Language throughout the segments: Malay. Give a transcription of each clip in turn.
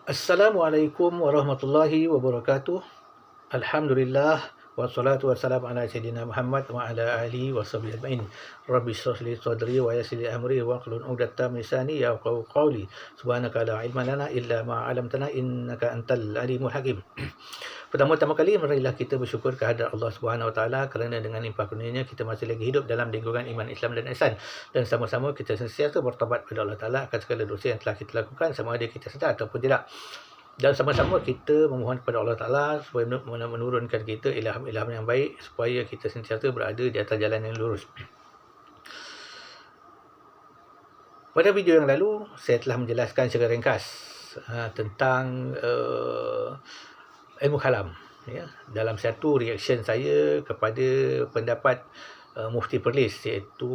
Assalamualaikum warahmatullahi wabarakatuh. Alhamdulillah wassalatu wassalamu ala sayyidina Muhammad wa ala alihi washabihi ajmain. Rabbi shrah li sadri wa yassir li amri wa hlul 'uqdatam min lisani yafqahu qawli. Subhanaka la ilma lana illa ma 'allamtana innaka antal alimul hakim. Pertama-tama kali marilah kita bersyukur kehadrat Allah Subhanahu Wa Taala kerana dengan limpah kurnianya kita masih lagi hidup dalam lingkungan iman Islam dan ihsan, dan sama-sama kita sentiasa bertaubat kepada Allah Taala akan segala dosa yang telah kita lakukan sama ada kita sedar ataupun tidak. Dan sama-sama kita memohon kepada Allah Ta'ala supaya menurunkan kita ilham-ilham yang baik supaya kita sentiasa berada di atas jalan yang lurus. Pada video yang lalu, saya telah menjelaskan secara ringkas tentang ilmu kalam. Ya, dalam satu reaction saya kepada pendapat Mufti Perlis, iaitu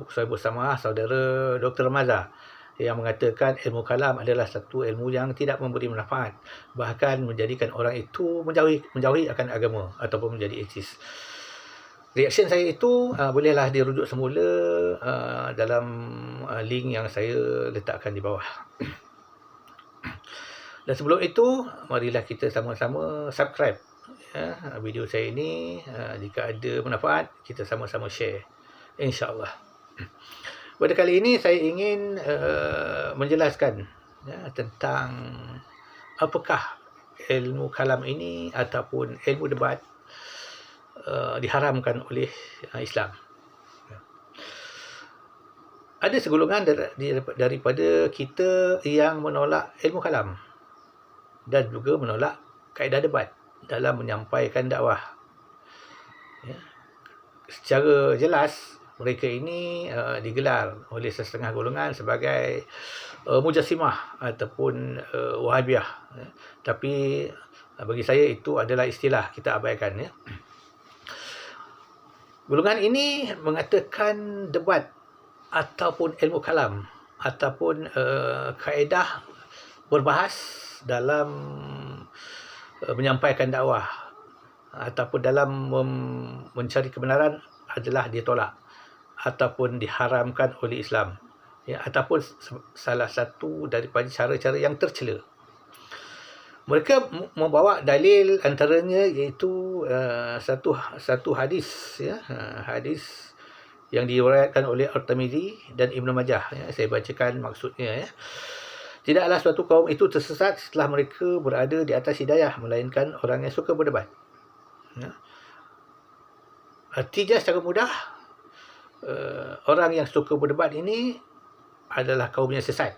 saya bersama saudara Dr. Mazhar, yang mengatakan ilmu kalam adalah satu ilmu yang tidak memberi manfaat, bahkan menjadikan orang itu menjauhi akan agama ataupun menjadi ateis. Reaction saya itu bolehlah dirujuk semula dalam link yang saya letakkan di bawah. Dan sebelum itu, marilah kita sama-sama subscribe video saya ini. Jika ada manfaat, kita sama-sama share, insya-Allah. Pada kali ini saya ingin menjelaskan tentang apakah ilmu kalam ini ataupun ilmu debat diharamkan oleh Islam. Ada segolongan daripada kita yang menolak ilmu kalam dan juga menolak kaedah debat dalam menyampaikan dakwah. Secara jelas, mereka ini digelar oleh setengah golongan sebagai Mujassimah ataupun Wahabiyah. Tapi bagi saya itu adalah istilah, kita abaikan. Golongan ini mengatakan debat ataupun ilmu kalam ataupun kaedah berbahas dalam menyampaikan dakwah ataupun dalam mencari kebenaran adalah ditolak ataupun diharamkan oleh Islam, ataupun salah satu daripada cara-cara yang tercela. Mereka membawa dalil antaranya iaitu satu hadis, hadis yang diriwayatkan oleh At-Tirmizi dan Ibnu Majah. Saya bacakan maksudnya. Tidaklah suatu kaum itu tersesat setelah mereka berada di atas hidayah, melainkan orang yang suka berdebat. Artinya secara mudah, orang yang suka berdebat ini adalah kaum yang sesat.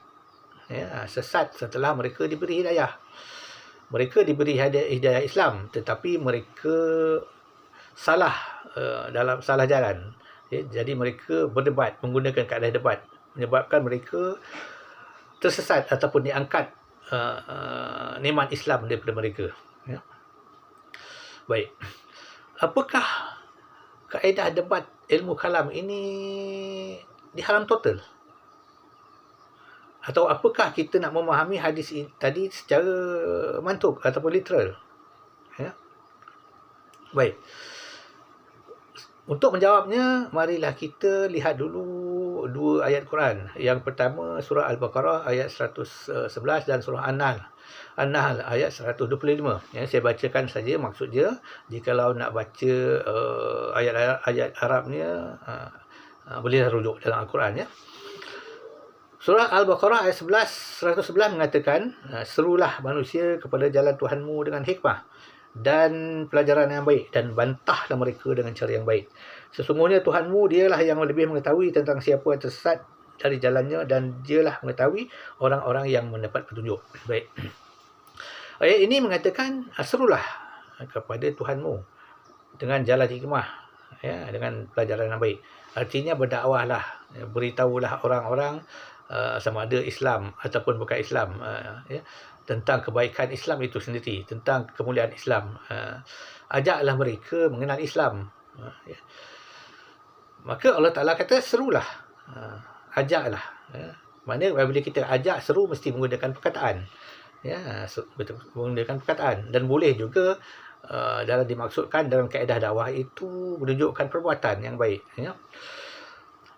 Sesat setelah mereka diberi hidayah. Mereka diberi hidayah Islam, tetapi mereka salah dalam salah jalan. Jadi mereka berdebat menggunakan kaedah debat, menyebabkan mereka tersesat ataupun diangkat nikmat Islam daripada mereka. Baik, apakah kaedah debat ilmu kalam ini diharam total? Atau apakah kita nak memahami hadis tadi secara mantuk ataupun literal? Baik, untuk menjawabnya, marilah kita lihat dulu dua ayat Quran. Yang pertama, surah Al-Baqarah ayat 111 dan surah An-Nahl ayat 125. Saya bacakan saja maksud dia. Jikalau nak baca ayat-ayat Arabnya, bolehlah rujuk dalam Al-Quran. Surah Al-Baqarah ayat 111 mengatakan, serulah manusia kepada jalan Tuhanmu dengan hikmah dan pelajaran yang baik, dan bantahlah mereka dengan cara yang baik. Sesungguhnya Tuhanmu, dialah yang lebih mengetahui tentang siapa yang tersesat dari jalannya, dan dialah mengetahui orang-orang yang mendapat petunjuk. Baik, ayat ini mengatakan, serulah kepada Tuhanmu dengan jalan hikmah, dengan pelajaran yang baik. Artinya berdakwahlah, beritahulah orang-orang sama ada Islam ataupun bukan Islam, tentang kebaikan Islam itu sendiri, tentang kemuliaan Islam. Ajaklah mereka mengenal Islam. Maka Allah Ta'ala kata serulah, ajaklah. Maknanya bila kita ajak, seru mesti menggunakan perkataan. Menggunakan perkataan. Dan boleh juga dalam dimaksudkan dalam kaedah dakwah itu menunjukkan perbuatan yang baik.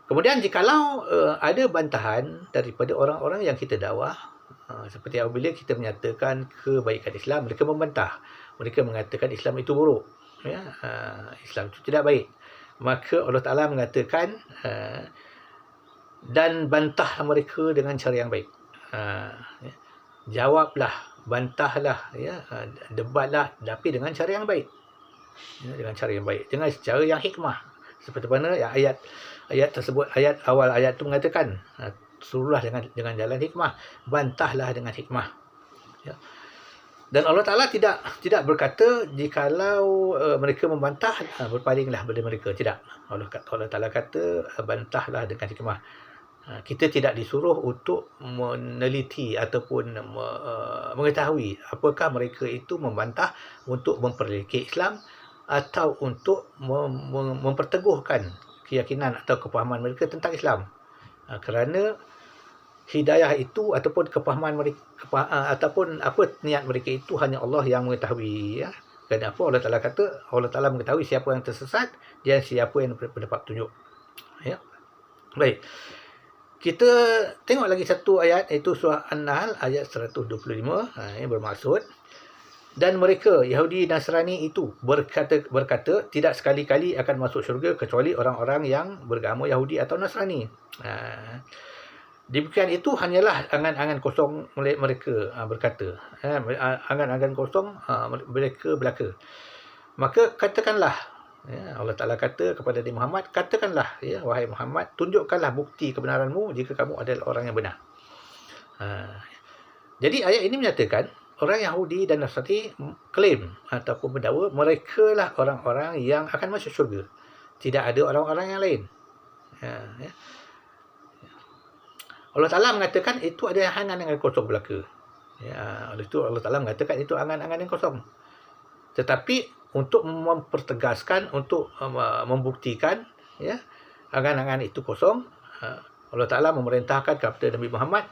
Kemudian jikalau ada bantahan daripada orang-orang yang kita dakwah, Seperti apabila kita menyatakan kebaikan Islam, mereka membantah. Mereka mengatakan Islam itu buruk. Ya, Islam itu tidak baik. Maka Allah Ta'ala mengatakan, dan bantahlah mereka dengan cara yang baik. Ya. Jawablah, bantahlah, ya, debatlah, tapi dengan cara yang baik. Ya, dengan cara yang baik, dengan cara yang hikmah. Seperti mana ayat tersebut, awal ayat itu mengatakan, suruhlah dengan jalan hikmah, bantahlah dengan hikmah. Ya. Dan Allah Ta'ala tidak berkata jikalau mereka membantah, berpalinglah pada mereka. Tidak. Allah Ta'ala kata bantahlah dengan hikmah. Kita tidak disuruh untuk meneliti ataupun mengetahui apakah mereka itu membantah untuk memperlekeh Islam atau untuk memperteguhkan keyakinan atau kepahaman mereka tentang Islam. Kerana hidayah itu ataupun kepahaman mereka, ataupun apa niat mereka itu hanya Allah yang mengetahui. Ya. Kenapa Allah Ta'ala kata Allah Ta'ala mengetahui siapa yang tersesat dan siapa yang berpendapat petunjuk. Ya. Baik. Kita tengok lagi satu ayat, iaitu surah An-Nahl ayat 125. Ini bermaksud, dan mereka Yahudi Nasrani itu berkata tidak sekali-kali akan masuk syurga kecuali orang-orang yang beragama Yahudi atau Nasrani. Demikian itu hanyalah angan-angan kosong mereka berkata. Angan-angan kosong mereka belaka. Maka katakanlah, ya, Allah Ta'ala kata kepada Nabi Muhammad, katakanlah, ya, wahai Muhammad, tunjukkanlah bukti kebenaranmu jika kamu adalah orang yang benar. Jadi ayat ini menyatakan orang Yahudi dan Nasrani klaim ataupun mendakwa mereka lah orang-orang yang akan masuk syurga. Tidak ada orang-orang yang lain. Ya. Allah Ta'ala mengatakan itu ada angan-angan kosong belaka. Ya, oleh itu Allah Ta'ala mengatakan itu angan-angan yang kosong. Tetapi untuk mempertegaskan, untuk membuktikan, ya, angan-angan itu kosong, Allah Ta'ala memerintahkan kepada Nabi Muhammad,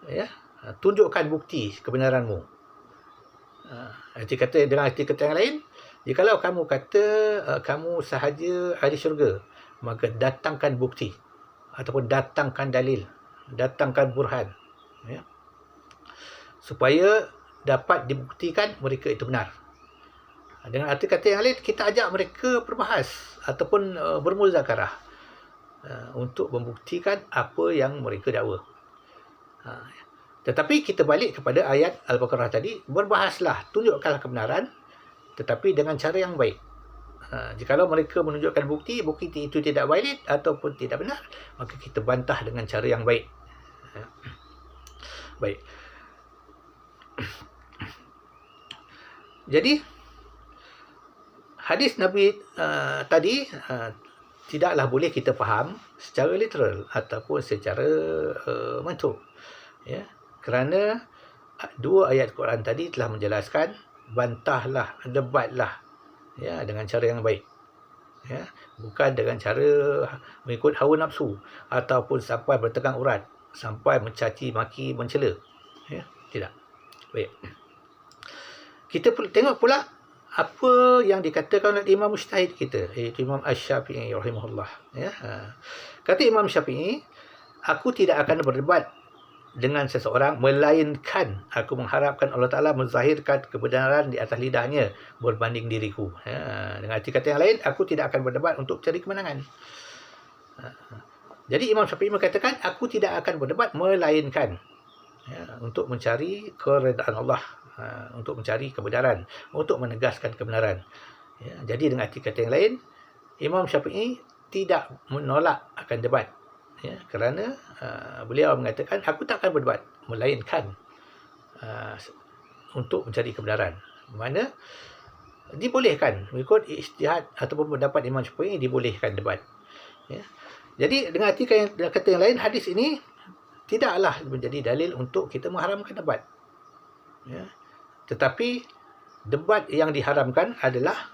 ya, tunjukkan bukti kebenaranmu. Dengan arti kata yang lain, jikalau kamu kata kamu sahaja ahli syurga, maka datangkan bukti ataupun datangkan dalil, datangkan burhan, ya, supaya dapat dibuktikan mereka itu benar. Dengan arti kata yang lain, kita ajak mereka berbahas ataupun bermuzakarah untuk membuktikan apa yang mereka dakwa. Tetapi kita balik kepada ayat Al-Baqarah tadi, berbahaslah, tunjukkanlah kebenaran, tetapi dengan cara yang baik. Jikalau mereka menunjukkan bukti itu tidak valid ataupun tidak benar, maka kita bantah dengan cara yang baik. Baik. Jadi hadis Nabi tadi tidaklah boleh kita faham secara literal ataupun secara mantuk. Ya, kerana dua ayat Quran tadi telah menjelaskan, bantahlah, debatlah, ya, dengan cara yang baik. Ya, bukan dengan cara mengikut hawa nafsu ataupun sampai bertegang urat, sampai mencaci maki, mencela. Ya, tidak. Baik. Kita tengok pula apa yang dikatakan oleh Imam Mujtahid kita, iaitu Imam Asy-Syafi'i rahimahullah. Ya. Kata Imam Syafi'i, aku tidak akan berdebat dengan seseorang melainkan aku mengharapkan Allah Ta'ala menzahirkan kebenaran di atas lidahnya berbanding diriku. Ya. Dengan arti kata yang lain, aku tidak akan berdebat untuk cari kemenangan. Jadi Imam Syafi'i mengatakan, aku tidak akan berdebat melainkan, ya, untuk mencari keredaan Allah, untuk mencari kebenaran, untuk menegaskan kebenaran. Ya, jadi dengan arti kata yang lain, Imam Syafi'i tidak menolak akan debat. Ya, kerana beliau mengatakan, aku tak akan berdebat melainkan untuk mencari kebenaran. Mana dibolehkan mengikut ijtihad ataupun pendapat Imam Syafi'i, dibolehkan debat. Ya. Jadi dengan arti kata yang lain, hadis ini tidaklah menjadi dalil untuk kita mengharamkan debat. Ya. Tetapi debat yang diharamkan adalah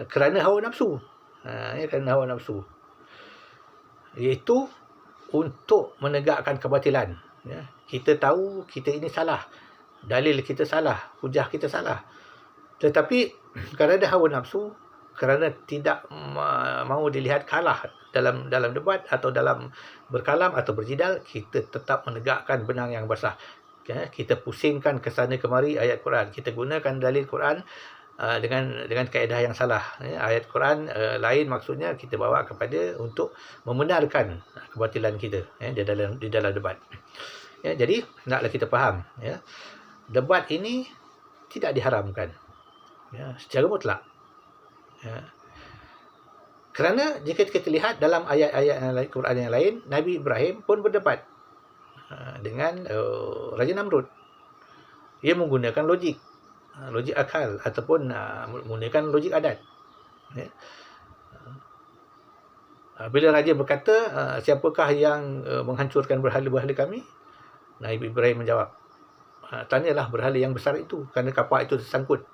kerana hawa nafsu. Kerana hawa nafsu. Iaitu untuk menegakkan kebatilan. Ya. Kita tahu kita ini salah. Dalil kita salah. Hujah kita salah. Tetapi kerana hawa nafsu, kerana tidak mahu dilihat kalah dalam debat atau dalam berkalam atau berjidal, kita tetap menegakkan benang yang basah. Kita pusingkan ke sana kemari ayat Quran. Kita gunakan dalil Quran dengan kaedah yang salah. Ayat Quran lain maksudnya kita bawa kepada untuk membenarkan kebatilan kita di dalam debat. Jadi naklah kita faham, debat ini tidak diharamkan secara mutlak. Kerana jika kita lihat dalam ayat-ayat yang lain, Quran yang lain, Nabi Ibrahim pun berdebat dengan Raja Namrud. Ia menggunakan logik akal ataupun menggunakan logik adat. Bila raja berkata, siapakah yang menghancurkan berhala-berhala kami? Nabi Ibrahim menjawab, tanyalah berhala yang besar itu, kerana kapak itu tersangkut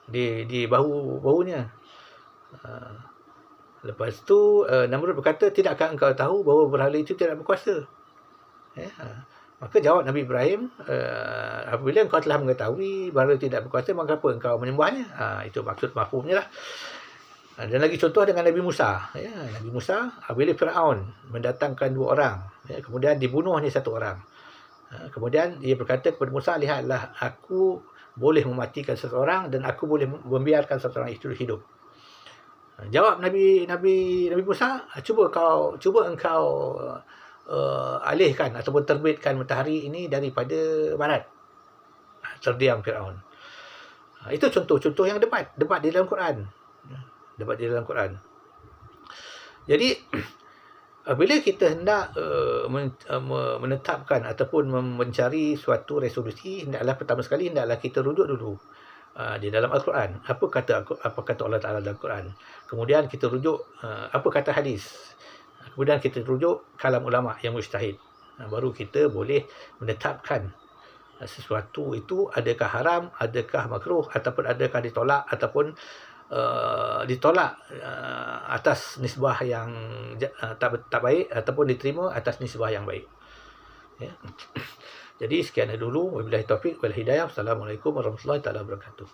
di bahunya. Lepas tu Namrud berkata, tidakkah engkau tahu bahawa berhala itu tidak berkuasa? Maka jawab Nabi Ibrahim, apabila engkau telah mengetahui berhala tidak berkuasa, maka apa engkau menyembahnya? Itu maksud mafhumnya lah. Dan lagi contoh dengan Nabi Musa. Nabi Musa, apabila Fir'aun mendatangkan 2 orang, kemudian dibunuhnya 1 orang. Kemudian dia berkata kepada Musa, lihatlah, aku boleh mematikan seseorang dan aku boleh membiarkan seseorang itu hidup. Jawab Nabi Musa, cuba engkau alihkan ataupun terbitkan matahari ini daripada barat. Terdiam Firaun. Itu contoh-contoh yang debat di dalam Quran. Debat di dalam Quran. Jadi bila kita hendak menetapkan ataupun mencari suatu resolusi, pertama sekali kita rujuk dulu di dalam Al-Quran. Apa kata Allah Ta'ala dalam Quran. Kemudian kita rujuk apa kata hadis. Kemudian kita rujuk kalam ulama yang mujtahid. Baru kita boleh menetapkan sesuatu itu adakah haram, adakah makruh, ataupun adakah ditolak, ataupun ditolak atas nisbah yang tak baik, ataupun diterima atas nisbah yang baik. Jadi sekian dulu. Wabillahi taufiq wal hidayah. Assalamualaikum warahmatullahi wabarakatuh.